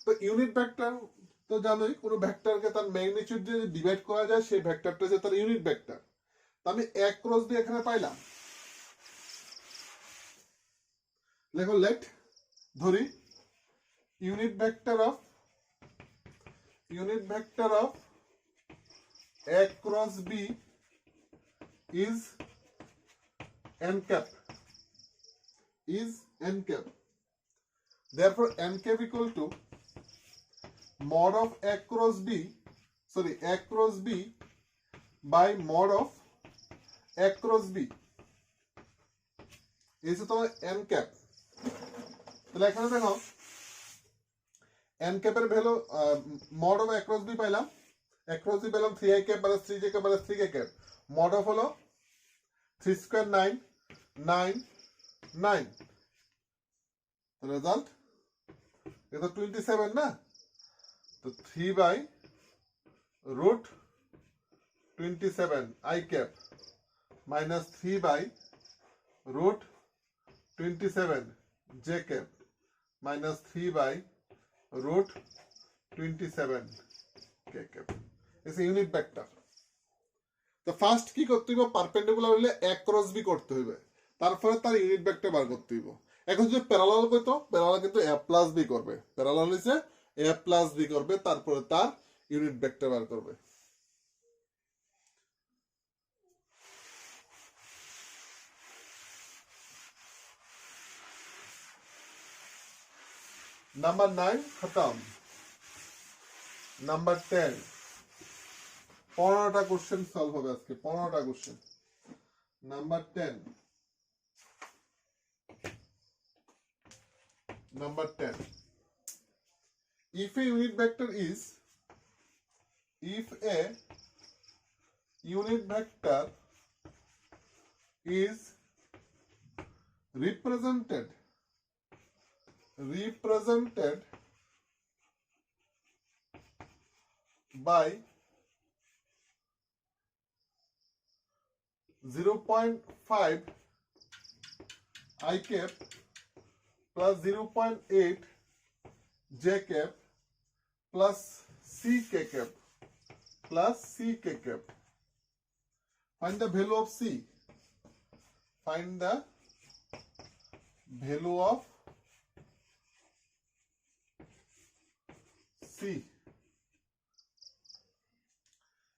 তো ইউনিট ভেক্টর তো জানোই কোন ভেক্টরকে তার ম্যাগনিটিউড দিয়ে ডিভাইড করা যায় সেই ভেক্টরটা হচ্ছে তার ইউনিট ভেক্টর তো আমি a क्रॉस b এখানে পাইলাম লেখো লেট ধরি unit vector of a cross b is n cap therefore n cap equal to mod of a cross b by mod of a cross b is to n cap তাহলে এখানে দেখো n cap এর value mod of a cross b পাইলাম a cross b পেলাম 3i cap minus 3j cap minus 3k cap mod of হলো 3 square 9 9 9 রেজাল্ট এটা 27 না তো 3 by root 27 i cap minus 3 by root 27 j cap minus 3 by root 27 k cap is a unit vector তো ফার্স্ট কি করতে হবে পারপেন্ডিকুলার হলে a ক্রস b করতে হবে তারপরে তার ইউনিট ভেক্টর বার করতে হবে এখন যদি প্যারালাল করতে প্যারালাল কিন্তু a প্লাস b করবে প্যারালাল হইছে a প্লাস b করবে তারপরে তার ইউনিট ভেক্টর বার করবে नंबर 9 खत्म नंबर 10 15টা কোশ্চেন সলভ হবে আজকে 15টা question number 10 number 10 if a unit vector is represented by 0.5 I cap plus 0.8 J cap plus CK cap plus CK cap. Find the value of C. Find the value of C.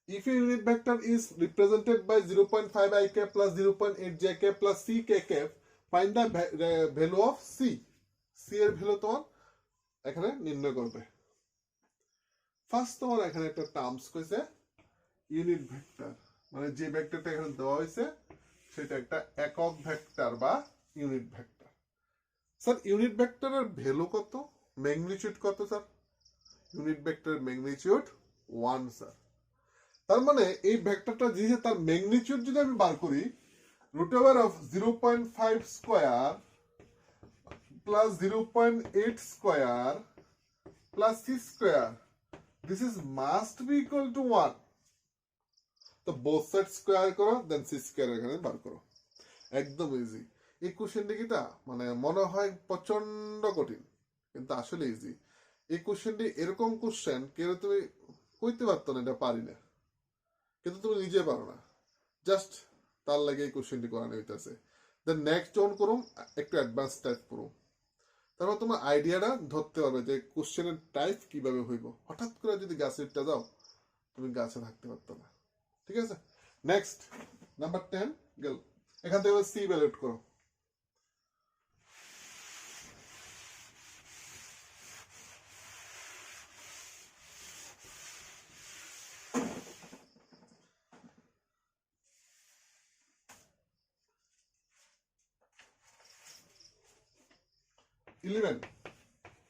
If a unit vector is represented by 0.5 I cap plus 0.8 J cap plus CK cap, find the value of C. C এর ভ্যালু তোমার এখানে নির্ণয় করবে ফার্স্ট তোমার এখানে একটা টার্মস কইছে ইউনিট ভেক্টর মানে যে ভেক্টরটা এখানে দেওয়া হয়েছে সেটা একটা একক ভেক্টর বা ইউনিট ভেক্টর স্যার ইউনিট ভেক্টরের ভ্যালু কত ম্যাগনিটিউড কত স্যার ইউনিট ভেক্টরের ম্যাগনিটিউড 1 স্যার তার মানে এই ভেক্টরটা যেহেতু তার ম্যাগনিটিউড যদি আমি বার করি root over of 0.5 square plus 0.8 square plus c square this is must be equal to 1 তো both sides square করো then c square এখানে বার করো একদম ইজি এই কোশ্চেনটা কিটা মানে মনে হয় প্রচন্ড কঠিন কিন্তু আসলে ইজি এই কোশ্চেনটি এরকম কোশ্চেন কেউ তুমি কইতে পারতো না এটা পারি না কিন্তু তুমি নিজে পারো না জাস্ট তার লাগে এই কোশ্চেনটি করানো হইতেছে দেন নেক্সট অন করুম একটু অ্যাডভান্স টাইপ করুম তারপর তোমার আইডিয়াটা ধরতে পারবে যে কোশ্চেনের টাইপ কিভাবে হইব হঠাৎ করে যদি গাছে উঠতে যাও তুমি গাছে থাকতে পারতো না ঠিক আছে নেক্সট নাম্বার 10 গেল এখান থেকে সি ভ্যালুট করো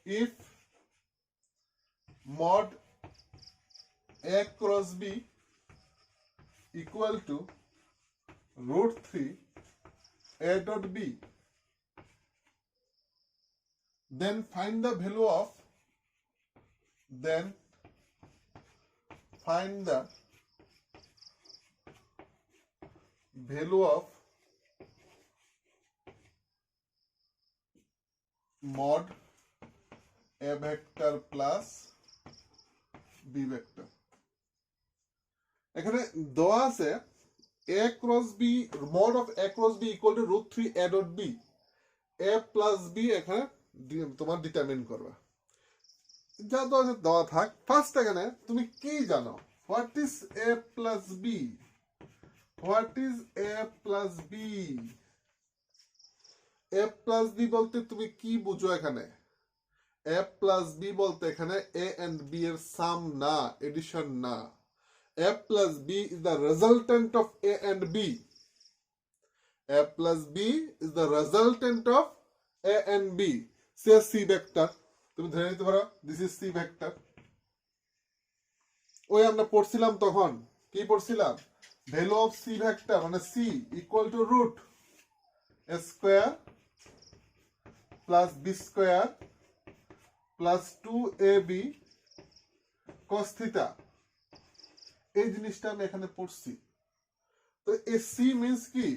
if mod a cross b equal to root 3 a dot b then find the value of mod a vector plus b vector. এখানে দেওয়া আছে a cross b mod of a cross b equal to root 3 a dot b, a plus b এখানে তোমার ডিটারমিন করবা। যা দেওয়া থাক, ফার্স্ট এখানে তুমি কি জানো, what is a plus b, what is a plus b, a plus b বলতে তুমি কি বুঝো এখানে? a plus b বলতে এখানে a and b এর সাম না, এডিশন না। a plus b is the resultant of a and b. a plus b is the resultant of a and b. say c vector, তুমি ধরে নিতে পারো this is c vector। ওই আমরা পড়ছিলাম তখন, কি পড়ছিলাম? ভ্যালু অফ c ভেক্টর মানে c equal to root a square plus b square plus 2ab cos theta. এই জিনিসটা আমি এখানে পড়ছি। তো এই c মিন্স কি?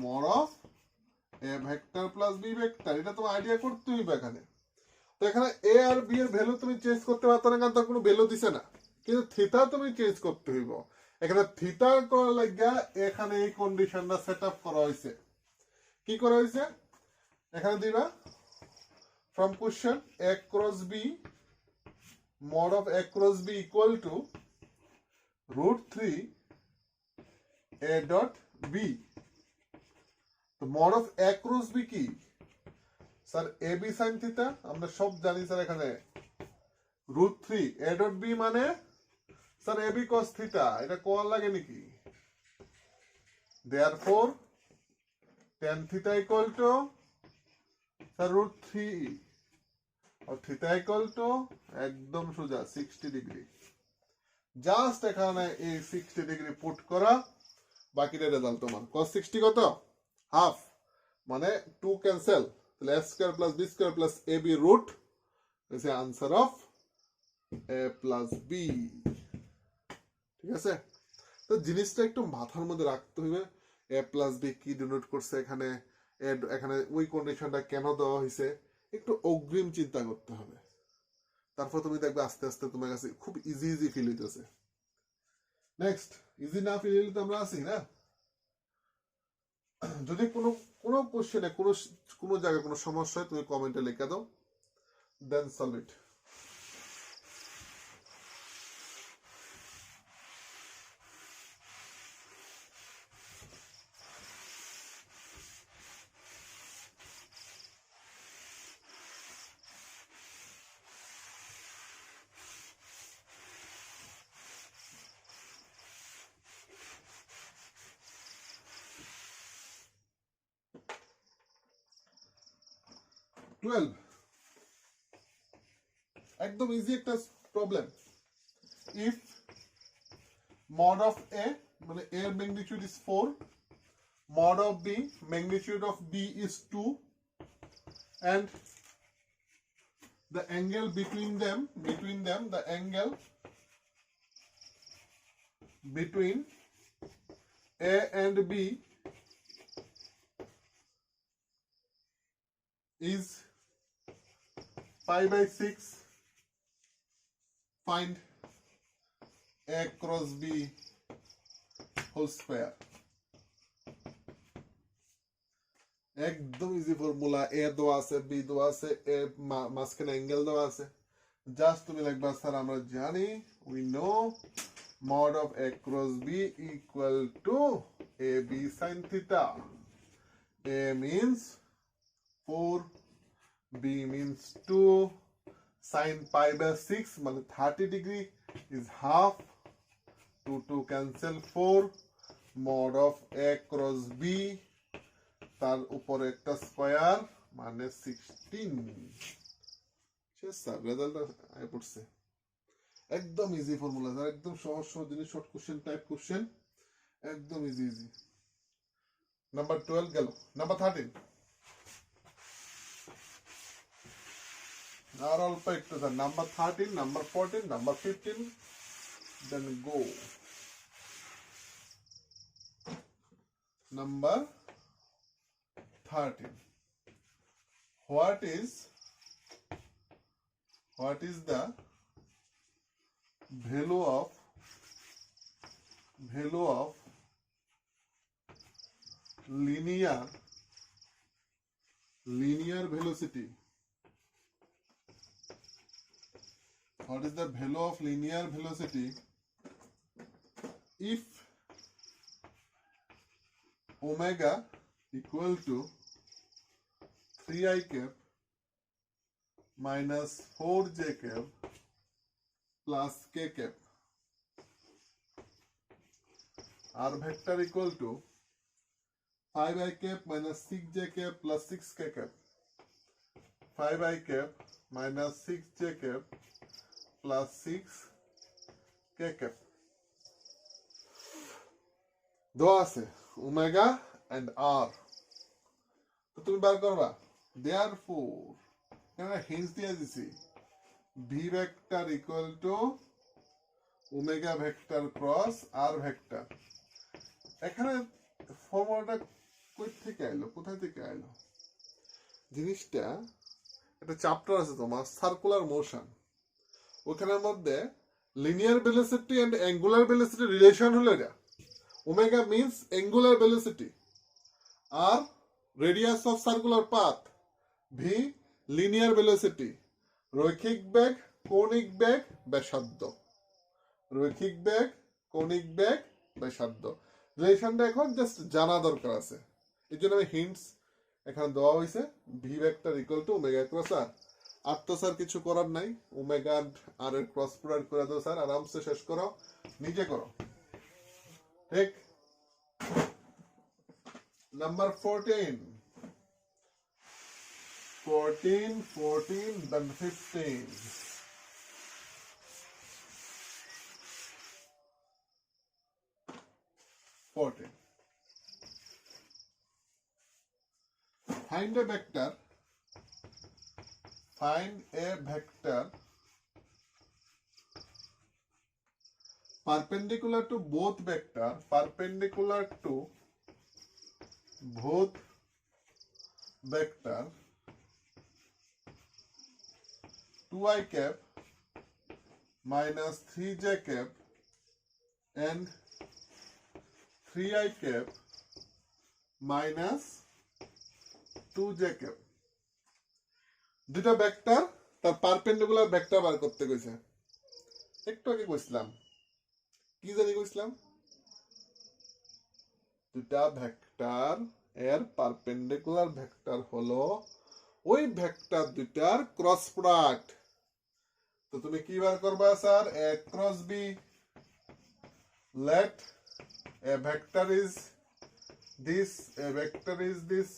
mod of a vector plus b vector. এটা তোমার আইডিয়া করতে হইবে এখানে। তো এখানে a আর b এর ভ্যালু তুমি চেঞ্জ করতে পারতো না, কারণ তার কোনো ভ্যালু দিছে না, কিন্তু থিটা তুমি চেঞ্জ করতে হইব। এখানে থিটা করার লাগা এখানে এই কন্ডিশনটা সেট আপ করা হয়েছে। কি করা হয়েছে? এখানে দিবা from question a cross b mod of a cross b equal to root 3 a dot b। তো mod of a cross b কি sir? a b sin theta আমরা সব জানি স্যার। এখানে root 3 a dot b মানে sir a b cos theta. এটা কোয়ার লাগে নাকি? therefore tan theta equal to sir root 3 और থিটা ইকুয়াল টু একদম সোজা 60 ডিগ্রি। জাস্ট এখানে এই 60 ডিগ্রি পুট করা, বাকিটা রেজাল্ট তোমার cos 60 কত? হাফ, মানে 2 ক্যান্সেল, তাহলে a square plus b square plus ab root is the answer of a plus b। ঠিক আছে? তো জিনিসটা একটু মাথার মধ্যে রাখতে হবে, a প্লাস b কি ডিনোট করছে এখানে, এখানে ওই কন্ডিশনটা কেন দেওয়া হয়েছে, একটু অগ্রিম চিন্তা করতে হবে। তারপর তুমি দেখবে আস্তে আস্তে তোমার কাছে খুব ইজি ইজি ফিল হইতেছে। নেক্সট, ইজি না ফিল হইলে তো আমরা আছি না। যদি কোনো কোনো কোশ্চেনে কোনো জায়গায় কোনো সমস্যা হয় তুমি কমেন্টে লিখে দাও, দেন সলভ ইট। একদম ইজি একটা problem. If mod of a মানে a এর magnitude is 4, mod of b magnitude of b is 2, and the angle between them the angle between a and b is pi by 6, find a cross b whole square। একদম ইজি ফর্মুলা। এ দেওয়া আছে, বি দেওয়া আছে, এ মাঝখানে অ্যাঙ্গেল দেওয়া আছে। জাস্ট তুমি লিখবা স্যার আমরা জানি, we know mod of a cross b equal to ab sin theta। a means 4, b means 2, sin pi by 6 মানে 30 degree is half, 2 cancel 4, mod of a cross b তার উপরে একটা স্কয়ার মানে 16। শেষ স্যার, রেজাল্ট আই পড়ছে। একদম ইজি ফর্মুলা স্যার, একদম সহজ সহজ জিনিস, শর্ট কোশ্চেন টাইপ কোশ্চেন, একদম ইজি ইজি। নাম্বার 12 গেল, নাম্বার 13। আর অল্প একটু sir, number 13, number 14, number 15, then go. Number 13. What is the value of linear velocity? What is the value of linear velocity if omega equal to 3i cap minus 4j cap plus k cap? R vector equal to 5i cap minus 6j cap plus 6k cap. 5i cap minus 6j cap plus 6k cap. দেওয়া আছে ওমেগা এন্ড আর, তো তুমি বার করবা। therefore এখানে হিন্টস দিয়ে দিছি, V vector equal to omega vector cross R vector. এখানে ফর্মুলাটা কই থেকে আইলো, কোথায় থেকে আইলো? জিনিসটা একটা চ্যাপ্টার আছে তোমার সার্কুলার মোশন, ওখানের মধ্যে linear velocity and angular velocity relation হলো এটা। Omega means angular velocity, R radius of circular path, V linear velocity, রৈখিক বেগ, কৌণিক বেগ, ব্যাসার্ধ। রৈখিক বেগ, কৌণিক বেগ, ব্যাসার্ধ। রিলেশনটা এখন জাস্ট জানা দরকার আছে, এই জন্য আমি হিন্টস এখানে দেওয়া হয়েছে। V vector equal to omega cross R. আর তো স্যার কিছু করার নাই, ওমেগা আর এর ক্রস প্রোডাক্ট করে দাও স্যার, আরামসে শেষ করো, নিজে করো। ঠিক। Number 14, then 15. Find a vector perpendicular to both vector, 2i cap minus 3j cap and 3i cap minus 2j cap. দুটা ভেক্টর তার পারপেন্ডিকুলার ভেক্টর বার করতে কইছে। একটু আগে কইছিলাম, কি জানি কইছিলাম, দুটা ভেক্টর এর পারপেন্ডিকুলার ভেক্টর হলো ওই ভেক্টর দুটার ক্রস প্রোডাক্ট। তো তুমি কি বার করবা sir? A cross B. Let A vector is this, A vector is this,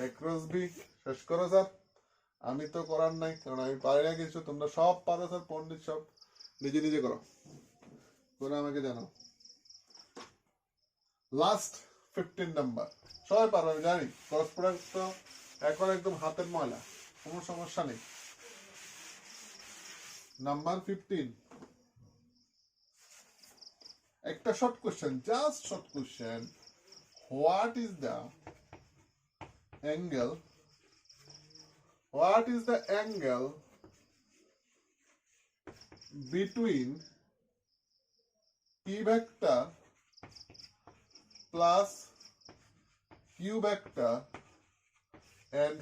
A cross B. শেষ করো স্যার, আমি তো করার নাই, কারণ আমি পারি না কিছু, তোমরা সব পারো স্যার, পণ্ডিত সব নিজে নিজে করো, করে আমাকে জানো। লাস্ট 15 নাম্বার সবাই পারো, আমি জানি। ক্রস প্রোডাক্ট তো এখন একদম হাতের ময়লা, কোনো সমস্যা নেই। নাম্বার 15, একটা short question, just short question. What is the angle, between p vector plus q vector and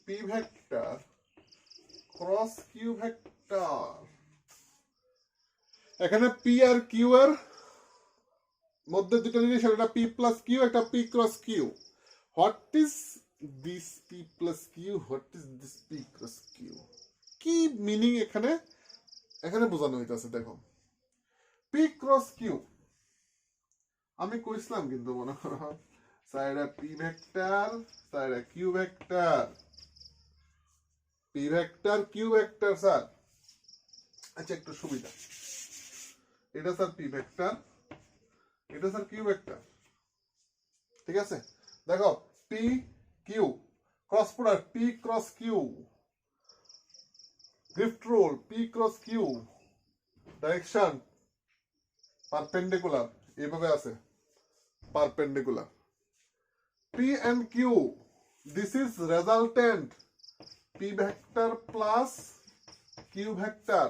p vector cross q vector? এখানে p আর q এর মধ্যে দুটো রিলেশন, একটা p plus q, একটা p cross q. What is this p plus q? What is this p cross q? কি মিনিং এখানে বোঝানো হইতাছে? দেখো, p cross q আমি কইছিলাম কিন্তু, মনে করো সাইডে p ভেক্টর, সাইডে q vector, p vector q vector sir. আচ্ছা, একটু সুবিধা, এটা স্যার p ভেক্টর, এটা স্যার q ভেক্টর, ঠিক আছে? দেখো p q cross product p cross q, grip rule, P cross Q, direction perpendicular, এইভাবে আছে perpendicular. P and Q, this is resultant, P vector plus Q vector.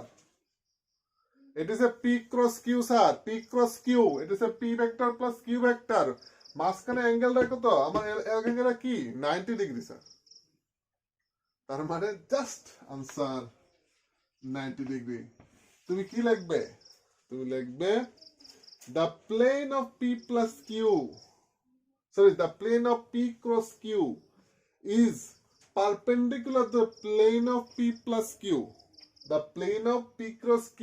It is a P cross Q, sir. P cross Q. It is a P vector plus Q vector. মাঝখানে অ্যাঙ্গেলটা কত? আমার অ্যাঙ্গেলটা কি? 90 ডিগ্রি, স্যার। তার মানে জাস্ট আনসার 90 ডিগ্রি। তুমি কি লিখবে? তুমি লিখবে the plane of P plus Q, sorry, the plane of P cross Q is perpendicular to the plane of P plus Q. The plane of P cross Q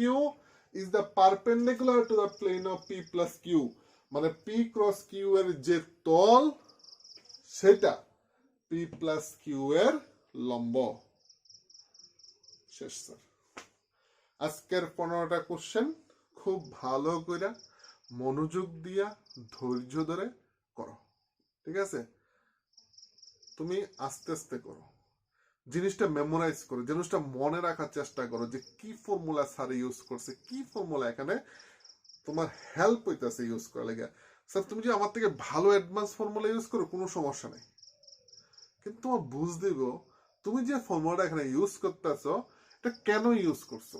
is the perpendicular to the plane of P plus Q. মানে P cross Q এর যে তল সেটা P plus Q এর লম্ব। শেষ, স্যার। আজকের 15টা কোশ্চেন খুব ভালো করে মনোযোগ দিয়া ধৈর্য ধরে করো, ঠিক আছে? তুমি আস্তে আস্তে করো, জিনিসটা মেমোরাইজ করো, জিনিসটা মনে রাখার চেষ্টা করো যে কি ফর্মুলা স্যার ইউজ করছে, কি ফর্মুলা এখানে তোমার হেল্প হইতেছে ইউজ করা লেগে। স্যার তুমি যদি আমার থেকে ভালো অ্যাডভান্স ফর্মুলা ইউজ করো কোনো সমস্যা নেই, কিন্তু তোমার বুঝ দিব তুমি যে ফর্মুলাটা এখানে ইউজ করতেছো এটা কেন ইউজ করছো।